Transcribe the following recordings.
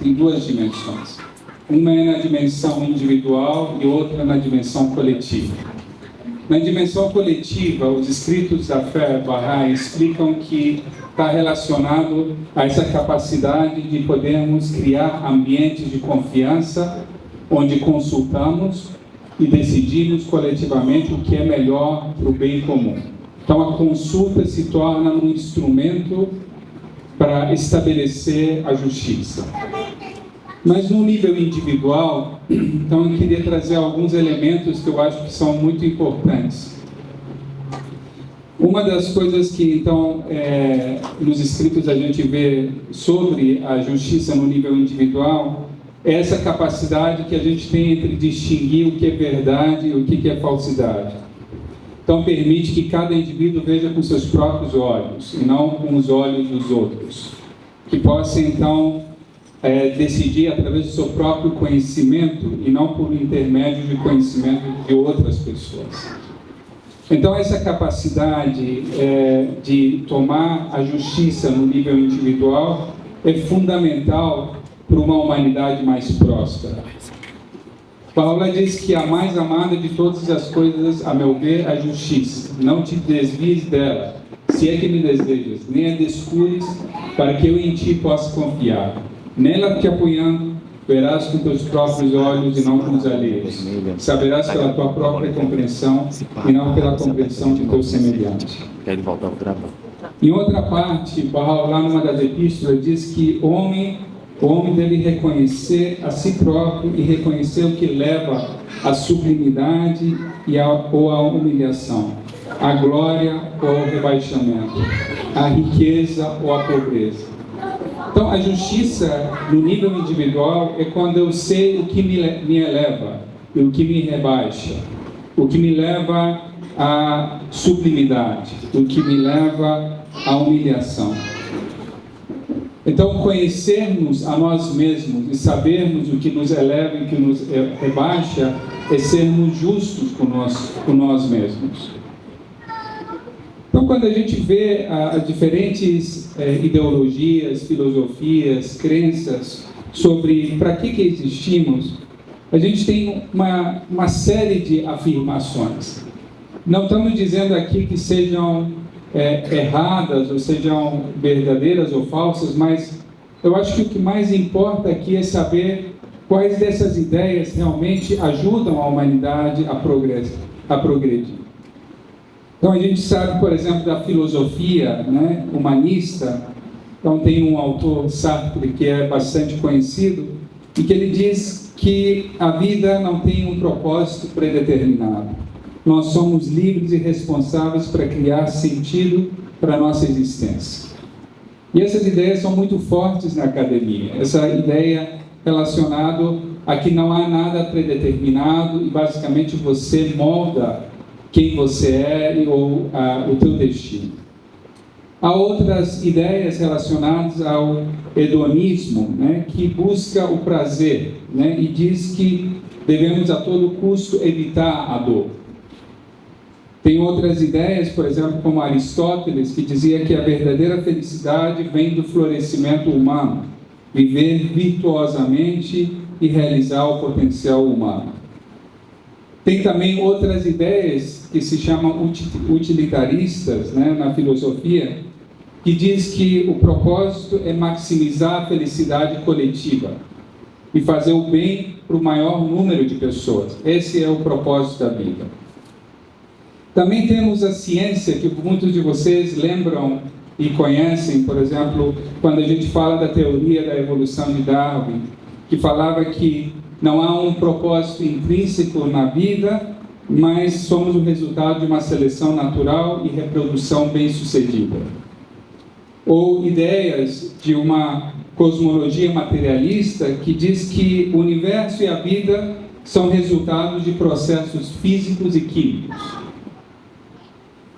em duas dimensões. Uma é na dimensão individual e outra na dimensão coletiva. Na dimensão coletiva, os escritos da fé Bahá'í explicam que está relacionado a essa capacidade de podermos criar ambientes de confiança, onde consultamos e decidimos coletivamente o que é melhor para o bem comum. Então, a consulta se torna um instrumento para estabelecer a justiça. Mas no nível individual, então eu queria trazer alguns elementos que eu acho que são muito importantes. Uma das coisas que, então, nos escritos a gente vê sobre a justiça no nível individual é essa capacidade que a gente tem entre distinguir o que é verdade e o que é falsidade. Então, permite que cada indivíduo veja com seus próprios olhos e não com os olhos dos outros. Que possa, então, decidir através do seu próprio conhecimento e não por intermédio de conhecimento de outras pessoas. Então, essa capacidade de tomar a justiça no nível individual é fundamental para uma humanidade mais próspera. Paula diz que a mais amada de todas as coisas, a meu ver, é a justiça. Não te desvies dela, se é que me desejas, nem a descures, para que eu em ti possa confiar. Nela te apoiando, verás com teus próprios olhos e não com os alheios. Saberás pela tua própria compreensão e não pela compreensão de teu semelhante. Em outra parte, Paulo, lá numa das epístolas, diz que o homem deve reconhecer a si próprio e reconhecer o que leva à sublimidade ou à humilhação, à glória ou ao rebaixamento, à riqueza ou à pobreza. Então, a justiça no nível individual é quando eu sei o que me eleva e o que me rebaixa, o que me leva à sublimidade, o que me leva à humilhação. Então, conhecermos a nós mesmos e sabermos o que nos eleva e o que nos rebaixa é sermos justos com nós mesmos. Então, quando a gente vê as diferentes ideologias, filosofias, crenças sobre para que existimos, a gente tem uma série de afirmações. Não estamos dizendo aqui que sejam erradas, ou sejam verdadeiras ou falsas, mas eu acho que o que mais importa aqui é saber quais dessas ideias realmente ajudam a humanidade a progredir. Então, a gente sabe, por exemplo, da filosofia humanista. Então, tem um autor, Sartre, que é bastante conhecido, e que ele diz que a vida não tem um propósito predeterminado. Nós somos livres e responsáveis para criar sentido para a nossa existência. E essas ideias são muito fortes na academia. Essa ideia relacionada a que não há nada predeterminado e, basicamente, você molda quem você é ou o teu destino. Há outras ideias relacionadas ao hedonismo, que busca o prazer, e diz que devemos a todo custo evitar a dor. Tem outras ideias, por exemplo, como Aristóteles, que dizia que a verdadeira felicidade vem do florescimento humano, viver virtuosamente e realizar o potencial humano. Tem também outras ideias que se chamam utilitaristas, na filosofia, que diz que o propósito é maximizar a felicidade coletiva e fazer o bem para o maior número de pessoas. Esse é o propósito da vida. Também temos a ciência, que muitos de vocês lembram e conhecem, por exemplo, quando a gente fala da teoria da evolução de Darwin, que falava que não há um propósito intrínseco na vida, mas somos o resultado de uma seleção natural e reprodução bem-sucedida. Ou ideias de uma cosmologia materialista que diz que o universo e a vida são resultados de processos físicos e químicos.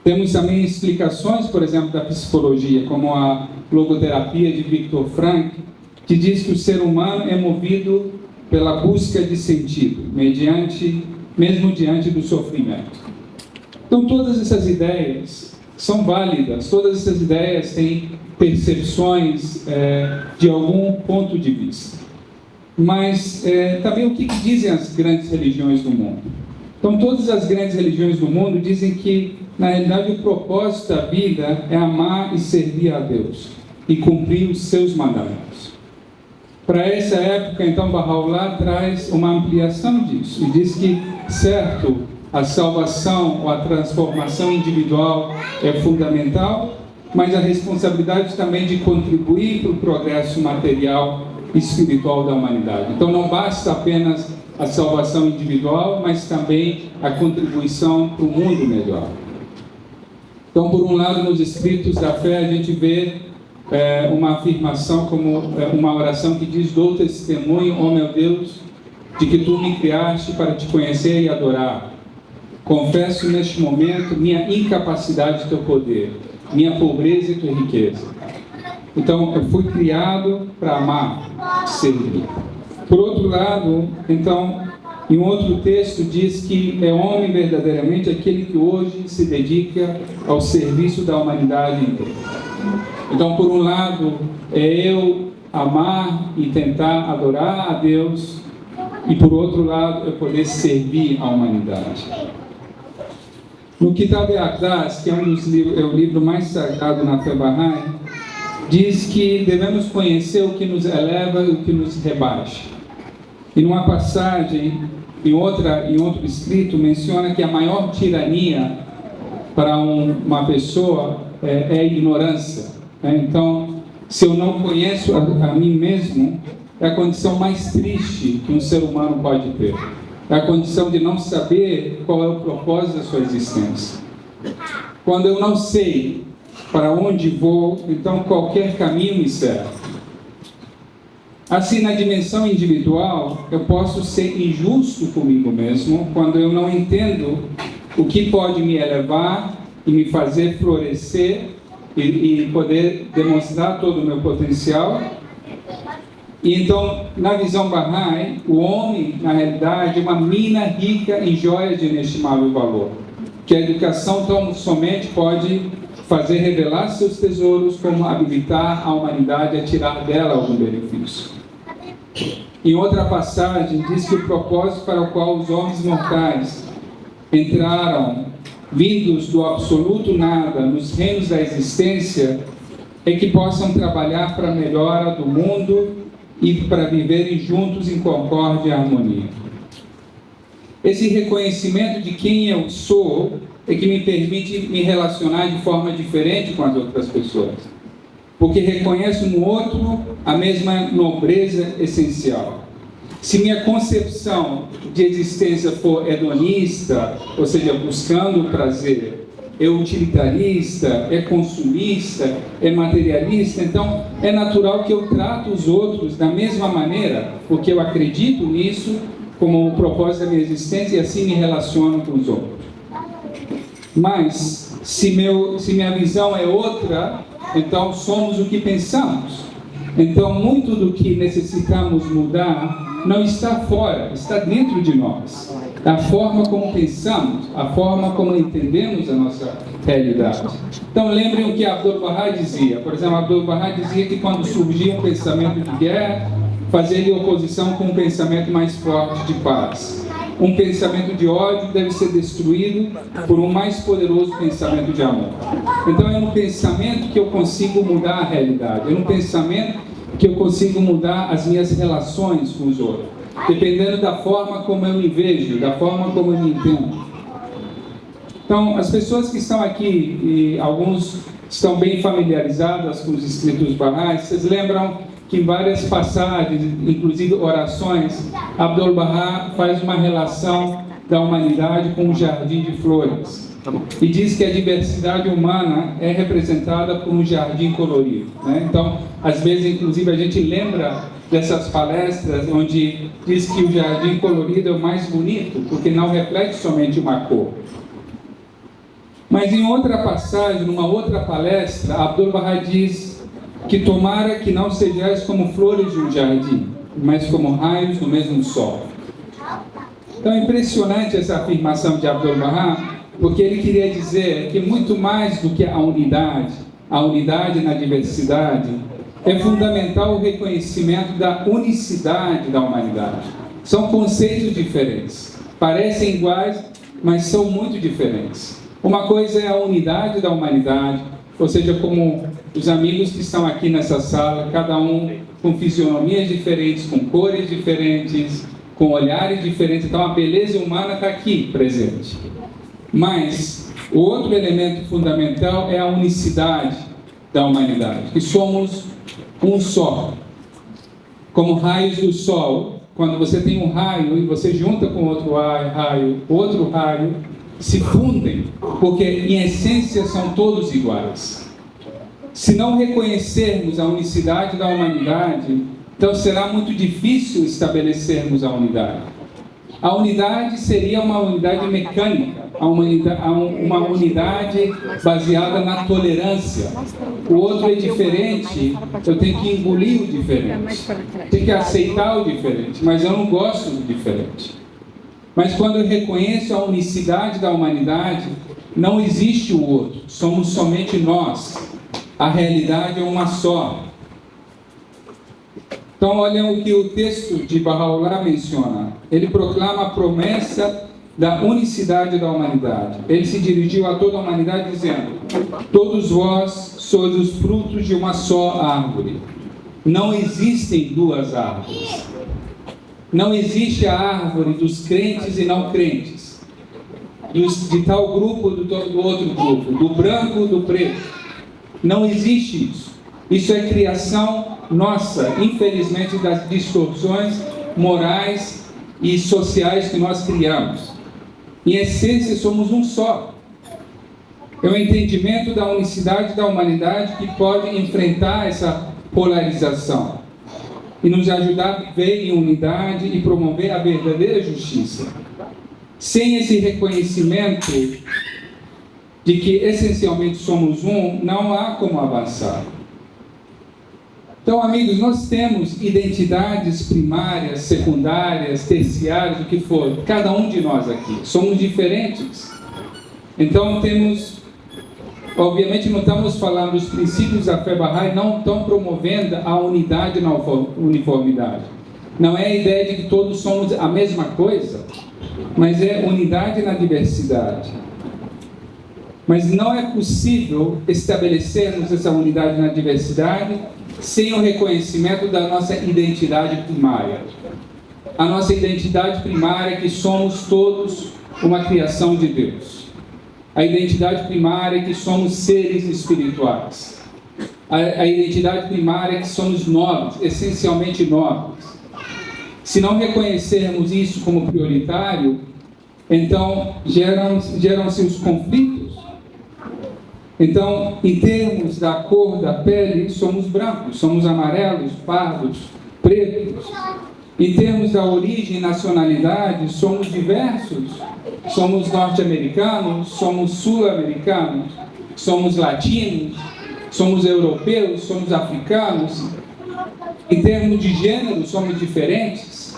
Temos também explicações, por exemplo, da psicologia, como a logoterapia de Viktor Frankl, que diz que o ser humano é movido pela busca de sentido, mesmo diante do sofrimento. Então, todas essas ideias são válidas, todas essas ideias têm percepções de algum ponto de vista. Mas também o que dizem as grandes religiões do mundo? Então, todas as grandes religiões do mundo dizem que, na realidade, o propósito da vida é amar e servir a Deus e cumprir os seus mandamentos. Para essa época, então, Baha'u'lláh traz uma ampliação disso e diz que, certo, a salvação ou a transformação individual é fundamental, mas a responsabilidade também de contribuir para o progresso material e espiritual da humanidade. Então, não basta apenas a salvação individual, mas também a contribuição para o mundo melhor. Então, por um lado, nos escritos da fé, a gente vê uma afirmação como uma oração que diz: dou testemunho, ó meu Deus, de que tu me criaste para te conhecer e adorar. Confesso neste momento minha incapacidade e teu poder, minha pobreza e tua riqueza. Então, eu fui criado para amar, servir. Por outro lado, então, em um outro texto diz que é homem verdadeiramente aquele que hoje se dedica ao serviço da humanidade inteira. Então, por um lado, é eu amar e tentar adorar a Deus, e por outro lado, eu poder servir a humanidade. No Kitab al-Aqdas, que é o livro mais sagrado na fé Bahá'í, diz que devemos conhecer o que nos eleva e o que nos rebaixa. E numa passagem, em outro escrito, menciona que a maior tirania para uma pessoa é a ignorância. Então, se eu não conheço a mim mesmo, é a condição mais triste que um ser humano pode ter. É a condição de não saber qual é o propósito da sua existência. Quando eu não sei para onde vou, então qualquer caminho me serve. Assim, na dimensão individual, eu posso ser injusto comigo mesmo quando eu não entendo o que pode me elevar e me fazer florescer e poder demonstrar todo o meu potencial. E então, na visão Bahá'í, o homem, na realidade, é uma mina rica em joias de inestimável valor, que a educação tão somente pode fazer revelar seus tesouros, como habilitar a humanidade a tirar dela algum benefício. Em outra passagem, diz que o propósito para o qual os homens mortais entraram, vindos do absoluto nada, nos reinos da existência, é que possam trabalhar para a melhora do mundo e para viverem juntos em concórdia e harmonia. Esse reconhecimento de quem eu sou é que me permite me relacionar de forma diferente com as outras pessoas, porque reconheço no outro a mesma nobreza essencial. Se minha concepção de existência for hedonista, ou seja, buscando o prazer, é utilitarista, é consumista, é materialista, então é natural que eu trato os outros da mesma maneira, porque eu acredito nisso como o propósito da minha existência e assim me relaciono com os outros. Mas, se minha visão é outra, então somos o que pensamos. Então, muito do que necessitamos mudar não está fora, está dentro de nós. A forma como pensamos, a forma como entendemos a nossa realidade. Então, lembrem o que Abdu'l-Bahá dizia. Por exemplo, Abdu'l-Bahá dizia que quando surgia um pensamento de guerra, fazia oposição com um pensamento mais forte de paz. Um pensamento de ódio deve ser destruído por um mais poderoso pensamento de amor. Então é no pensamento que eu consigo mudar a realidade, é no pensamento que eu consigo mudar as minhas relações com os outros, dependendo da forma como eu me vejo, da forma como eu me entendo. Então, as pessoas que estão aqui, e alguns estão bem familiarizadas com os escritos Bahá'ís, vocês lembram que em várias passagens, inclusive orações, Abdu'l-Bahá faz uma relação da humanidade com um jardim de flores. E diz que a diversidade humana é representada por um jardim colorido, né? Então, às vezes, inclusive, a gente lembra dessas palestras onde diz que o jardim colorido é o mais bonito, porque não reflete somente uma cor. Mas em outra passagem, numa outra palestra, Abdu'l-Bahá diz que tomara que não sejais como flores de um jardim, mas como raios no mesmo sol. Então é impressionante essa afirmação de Abdu'l-Bahá, porque ele queria dizer que muito mais do que a unidade na diversidade, é fundamental o reconhecimento da unicidade da humanidade. São conceitos diferentes, parecem iguais, mas são muito diferentes. Uma coisa é a unidade da humanidade, ou seja, como os amigos que estão aqui nessa sala, cada um com fisionomias diferentes, com cores diferentes, com olhares diferentes, então a beleza humana está aqui presente. Mas o outro elemento fundamental é a unicidade da humanidade, que somos um só. Como raios do sol, quando você tem um raio e você junta com outro raio, se fundem, porque em essência são todos iguais. Se não reconhecermos a unicidade da humanidade, então será muito difícil estabelecermos a unidade. A unidade seria uma unidade mecânica, uma unidade baseada na tolerância. O outro é diferente, eu tenho que engolir o diferente, tenho que aceitar o diferente, mas eu não gosto do diferente. Mas quando eu reconheço a unicidade da humanidade, não existe o outro, somos somente nós. A realidade é uma só. Então, olhem o que o texto de Baha'u'lláh menciona. Ele proclama a promessa da unicidade da humanidade. Ele se dirigiu a toda a humanidade dizendo: todos vós sois os frutos de uma só árvore. Não existem duas árvores. Não existe a árvore dos crentes e não crentes, de tal grupo, do outro grupo, do branco, do preto. Não existe isso. Isso é criação nossa, infelizmente, das distorções morais e sociais que nós criamos. Em essência, somos um só. É o entendimento da unicidade da humanidade que pode enfrentar essa polarização e nos ajudar a viver em unidade e promover a verdadeira justiça. Sem esse reconhecimento de que essencialmente somos um, não há como avançar. Então, amigos, nós temos identidades primárias, secundárias, terciárias, o que for, cada um de nós aqui. Somos diferentes. Então, obviamente não estamos falando dos princípios da fé Bahá'í, não estão promovendo a unidade na uniformidade. Não é a ideia de que todos somos a mesma coisa, mas é unidade na diversidade. Mas não é possível estabelecermos essa unidade na diversidade sem o reconhecimento da nossa identidade primária. A nossa identidade primária é que somos todos uma criação de Deus. A identidade primária é que somos seres espirituais. A identidade primária é que somos nobres, essencialmente nobres. Se não reconhecermos isso como prioritário, então geram-se os conflitos. Então, em termos da cor da pele, somos brancos, somos amarelos, pardos, pretos. Em termos da origem e nacionalidade, somos diversos. Somos norte-americanos, somos sul-americanos, somos latinos, somos europeus, somos africanos. Em termos de gênero, somos diferentes.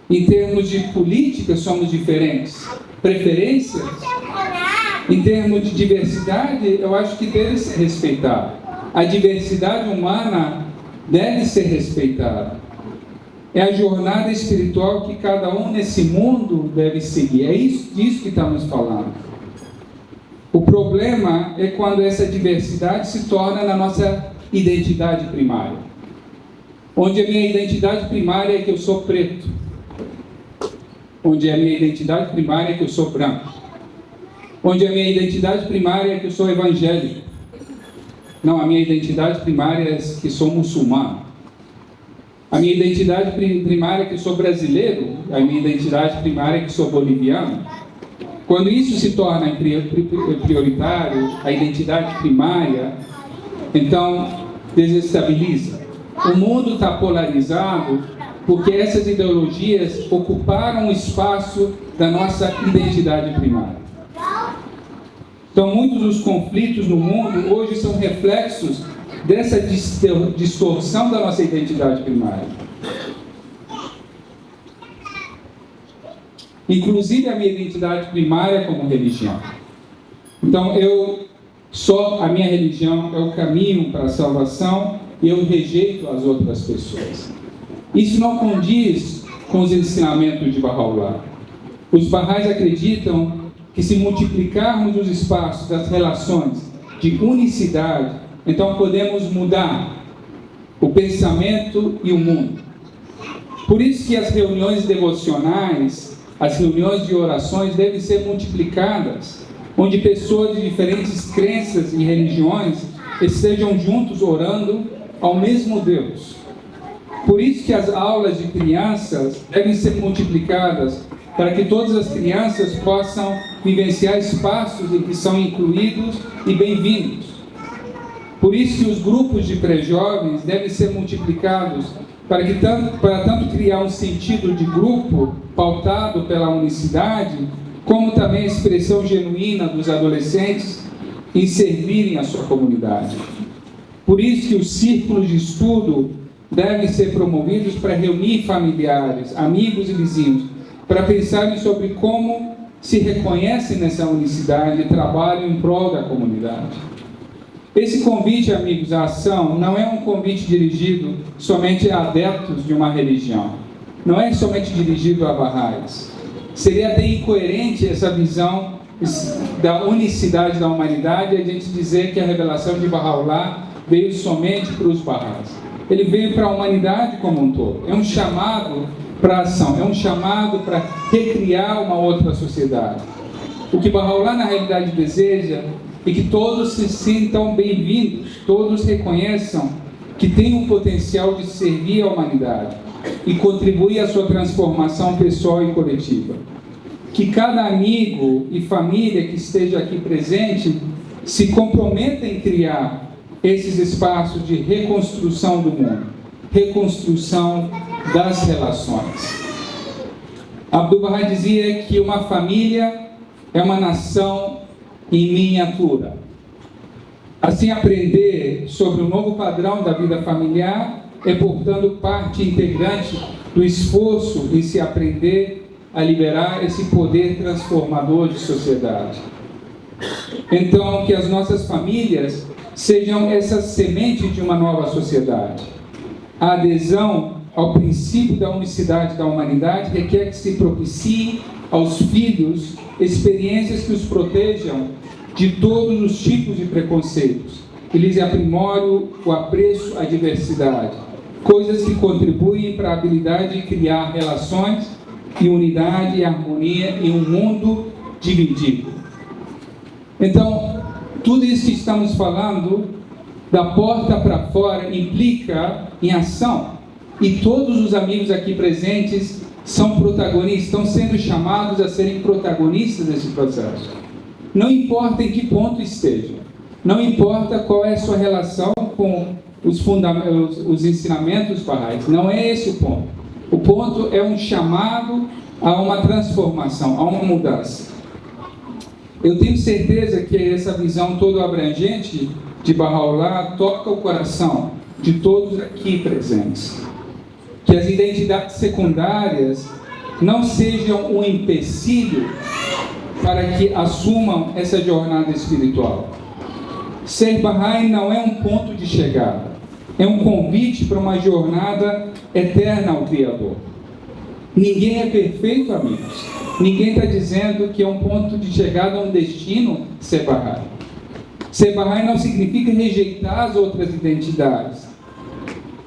Em termos de política, somos diferentes. Preferências. Em termos de diversidade, eu acho que deve ser respeitada. A diversidade humana deve ser respeitada. É a jornada espiritual que cada um nesse mundo deve seguir. É disso que estamos falando. O problema é quando essa diversidade se torna na nossa identidade primária. Onde a minha identidade primária é que eu sou preto. Onde a minha identidade primária é que eu sou branco. Onde a minha identidade primária é que eu sou evangélico. Não, a minha identidade primária é que sou muçulmano. A minha identidade primária é que eu sou brasileiro. A minha identidade primária é que sou boliviano. Quando isso se torna prioritário, a identidade primária, então desestabiliza. O mundo está polarizado porque essas ideologias ocuparam o espaço da nossa identidade primária. Então, muitos dos conflitos no mundo hoje são reflexos dessa distorção da nossa identidade primária. Inclusive a minha identidade primária como religião. Então, a minha religião é o caminho para a salvação, e eu rejeito as outras pessoas. Isso não condiz com os ensinamentos de Baha'u'lláh. Os Baha'is acreditam que se multiplicarmos os espaços das relações de unicidade, então podemos mudar o pensamento e o mundo. Por isso que as reuniões devocionais, as reuniões de orações devem ser multiplicadas, onde pessoas de diferentes crenças e religiões estejam juntos orando ao mesmo Deus. Por isso que as aulas de crianças devem ser multiplicadas, para que todas as crianças possam vivenciar espaços em que são incluídos e bem-vindos. Por isso que os grupos de pré-jovens devem ser multiplicados, para tanto criar um sentido de grupo pautado pela unicidade, como também a expressão genuína dos adolescentes em servirem a sua comunidade. Por isso que os círculos de estudo devem ser promovidos para reunir familiares, amigos e vizinhos, para pensarem sobre como se reconhecem nessa unicidade e trabalham em prol da comunidade. Esse convite, amigos, à ação não é um convite dirigido somente a adeptos de uma religião. Não é somente dirigido a Baha'is. Seria até incoerente essa visão da unicidade da humanidade, a gente dizer que a revelação de Baha'u'lláh veio somente para os Baha'is. Ele veio para a humanidade como um todo. É um chamado para a ação, é um chamado para recriar uma outra sociedade. O que Baha'u'lláh na realidade deseja é que todos se sintam bem-vindos, todos reconheçam que têm um potencial de servir à humanidade e contribuir à sua transformação pessoal e coletiva. Que cada amigo e família que esteja aqui presente se comprometa em criar esses espaços de reconstrução do mundo, reconstrução das relações. Abdu'l-Bahá dizia que uma família é uma nação em miniatura. Assim, aprender sobre o novo padrão da vida familiar é, portanto, parte integrante do esforço em se aprender a liberar esse poder transformador de sociedade. Então, que as nossas famílias sejam essa semente de uma nova sociedade. A adesão ao princípio da unicidade da humanidade requer que se propicie aos filhos experiências que os protejam de todos os tipos de preconceitos, que lhes aprimorem o apreço à diversidade, coisas que contribuem para a habilidade de criar relações e unidade e harmonia em um mundo dividido. Então, tudo isso que estamos falando, da porta para fora, implica em ação. E todos os amigos aqui presentes são protagonistas, estão sendo chamados a serem protagonistas nesse processo. Não importa em que ponto estejam, não importa qual é a sua relação com os ensinamentos Baha'is, não é esse o ponto. O ponto é um chamado a uma transformação, a uma mudança. Eu tenho certeza que essa visão toda abrangente de Baha'u'lláh toca o coração de todos aqui presentes. Que as identidades secundárias não sejam um empecilho para que assumam essa jornada espiritual. Ser Baha'i não é um ponto de chegada, é um convite para uma jornada eterna ao Criador. Ninguém é perfeito, amigos. Ninguém está dizendo que é um ponto de chegada, um destino ser Baha'i. Ser Baha'i não significa rejeitar as outras identidades.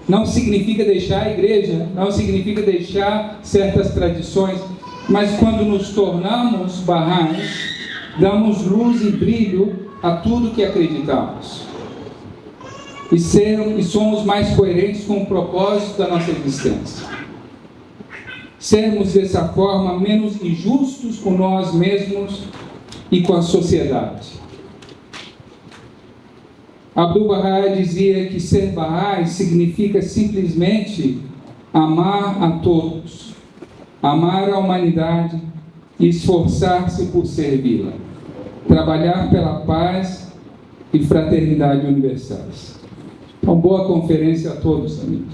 Não significa deixar a igreja, não significa deixar certas tradições, mas quando nos tornamos Baha'is, damos luz e brilho a tudo que acreditamos. E somos mais coerentes com o propósito da nossa existência. Sermos dessa forma menos injustos com nós mesmos e com a sociedade. Abdu'l-Bahá dizia que ser Baha'i significa simplesmente amar a todos, amar a humanidade e esforçar-se por servi-la, trabalhar pela paz e fraternidade universais. Uma boa conferência a todos, amigos.